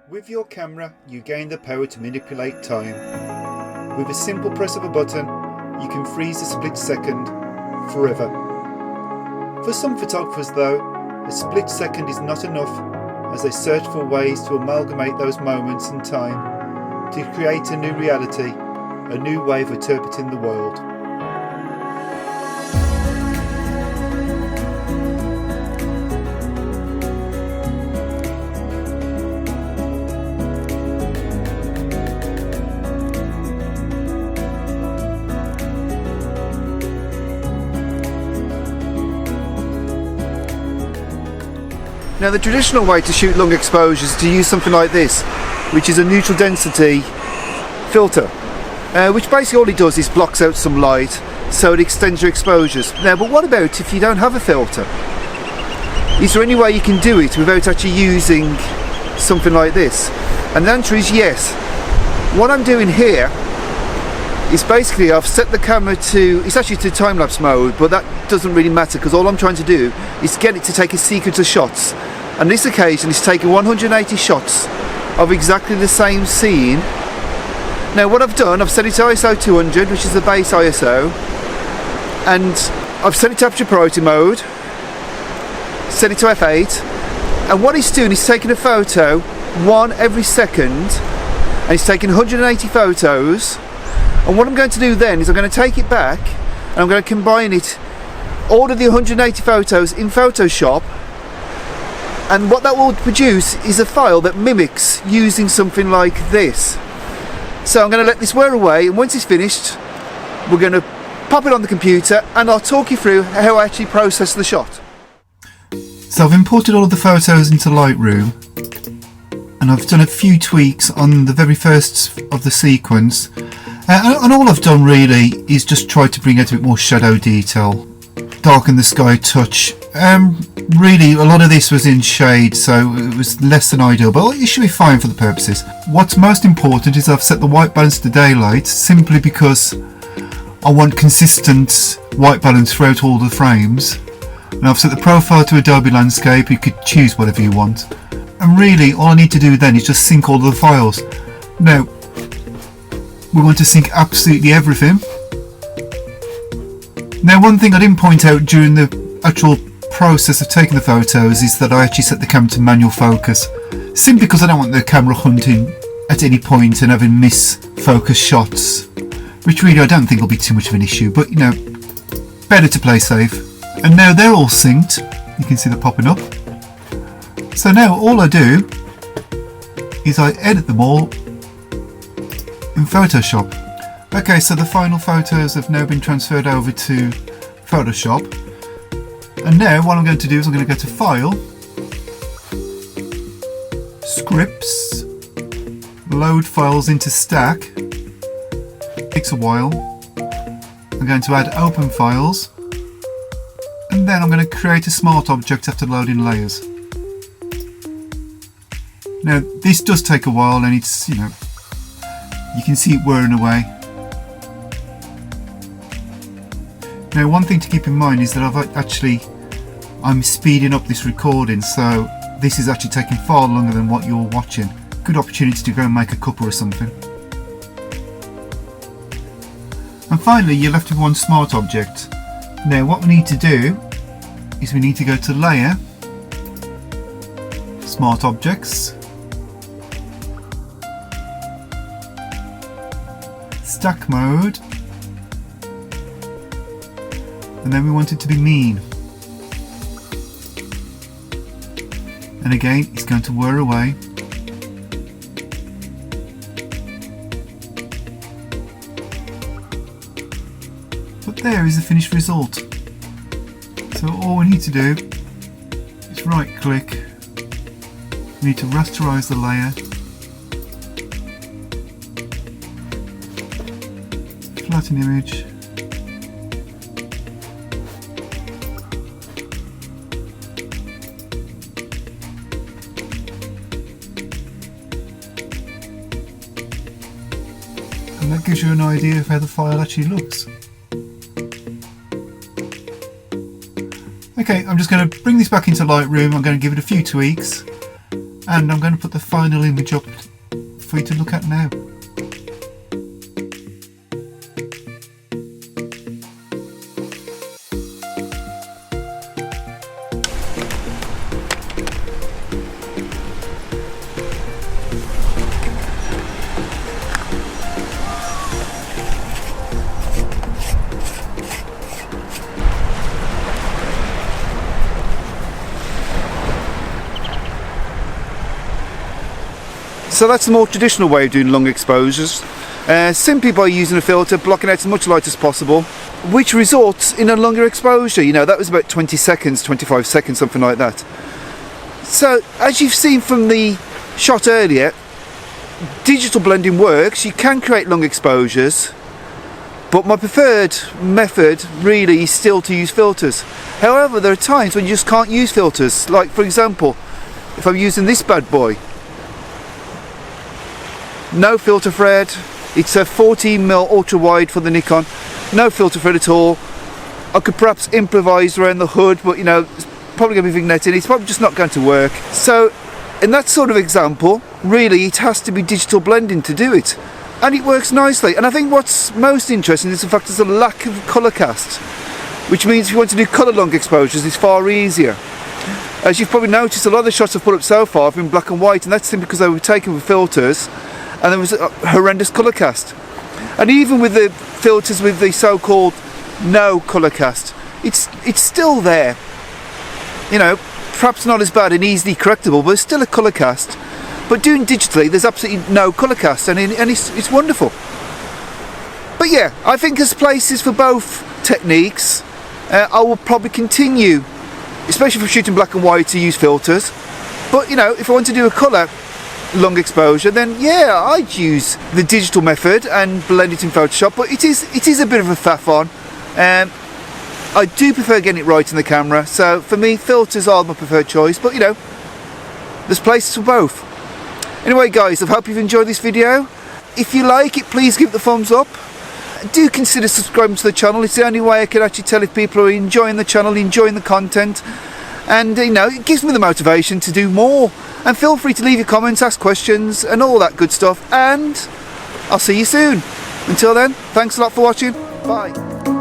With your camera, you gain the power to manipulate time. With a simple press of a button, you can freeze a split second forever. For some photographers though, a split second is not enough, as they search for ways to amalgamate those moments in time to create a new reality, a new way of interpreting the world. Now, the traditional way to shoot long exposures is to use something like this, which is a neutral density filter, which basically all it does is blocks out some light so it extends your exposures. Now, but what about if you don't have a filter? Is there any way you can do it without actually using something like this? And the answer is yes. What I'm doing here is basically I've set the camera to, it's actually to time-lapse mode, but that doesn't really matter because all I'm trying to do is get it to take a sequence of shots. And this occasion it's taking 180 shots of exactly the same scene. Now what I've done, I've set it to ISO 200, which is the base ISO, and I've set it to aperture priority mode, set it to f8, and what it's doing is taking a photo one every second, and it's taking 180 photos. And what I'm going to do then is I'm going to take it back and I'm going to combine it, all of the 180 photos in Photoshop, and what that will produce is a file that mimics using something like this. So I'm going to let this wear away, and once it's finished we're going to pop it on the computer and I'll talk you through how I actually process the shot. So I've imported all of the photos into Lightroom and I've done a few tweaks on the very first of the sequence. And all I've done really is just try to bring out a bit more shadow detail, darken the sky touch. Really a lot of this was in shade, so it was less than ideal, but it should be fine for the purposes. What's most important is I've set the white balance to daylight simply because I want consistent white balance throughout all the frames. And I've set the profile to Adobe Landscape. You could choose whatever you want. And really all I need to do then is just sync all of the files. Now, we want to sync absolutely everything. Now, one thing I didn't point out during the actual process of taking the photos is that I actually set the camera to manual focus, simply because I don't want the camera hunting at any point and having misfocus shots, which really I don't think will be too much of an issue, but you know, better to play safe. And now they're all synced, you can see they're popping up. So now all I do is I edit them all in Photoshop. Okay, so the final photos have now been transferred over to Photoshop, and now what I'm going to do is I'm going to go to File, Scripts, Load Files into Stack. Takes a while. I'm going to add Open Files, and then I'm going to create a smart object after loading layers. Now this does take a while, and it's, you know, you can see it wearing away. Now, one thing to keep in mind is that I'm speeding up this recording, so this is actually taking far longer than what you're watching. Good opportunity to go and make a cuppa or something. And finally, you're left with one smart object. Now, what we need to do is we need to go to Layer, Smart Objects, Stack Mode, and then we want it to be mean. And again, it's going to wear away. But there is the finished result. So all we need to do is right click, we need to rasterize the layer, flatten image, and that gives you an idea of how the file actually looks. Okay, I'm just going to bring this back into Lightroom. I'm going to give it a few tweaks, And I'm going to put the final image up for you to look at now. So that's the more traditional way of doing long exposures, simply by using a filter, blocking out as much light as possible, which results in a longer exposure. You know, that was about 20 seconds, 25 seconds, something like that. So as you've seen from the shot earlier, digital blending works. You can create long exposures, but my preferred method really is still to use filters. However, there are times when you just can't use filters. Like, for example, if I'm using this bad boy, no filter thread, it's a 14mm ultra wide for the Nikon, no filter thread at all. I could perhaps improvise around the hood, but you know, it's probably going to be vignetting, it's probably just not going to work. So in that sort of example, really it has to be digital blending to do it, and it works nicely. And I think what's most interesting is the fact there's a lack of colour cast, which means if you want to do colour long exposures, it's far easier. As you've probably noticed, a lot of the shots I've put up so far have been black and white, and that's simply because they were taken with filters and there was a horrendous colour cast. And even with the filters with the so-called no colour cast, it's still there. You know, perhaps not as bad and easily correctable, but it's still a colour cast. But doing digitally, there's absolutely no colour cast, and it's wonderful. But yeah, I think there's places for both techniques. I will probably continue, especially for shooting black and white, to use filters. But you know, if I want to do a colour long exposure, then yeah, I'd use the digital method and blend it in Photoshop. But it is a bit of a faff on. I do prefer getting it right in the camera, so for me filters are my preferred choice, but you know, there's places for both. Anyway guys, I hope you've enjoyed this video. If you like it, please give it the thumbs up. Do consider subscribing to the channel. It's the only way I can actually tell if people are enjoying the channel, enjoying the content, and you know, it gives me the motivation to do more. And feel free to leave your comments, ask questions and all that good stuff, and I'll see you soon. Until then, thanks a lot for watching. Bye.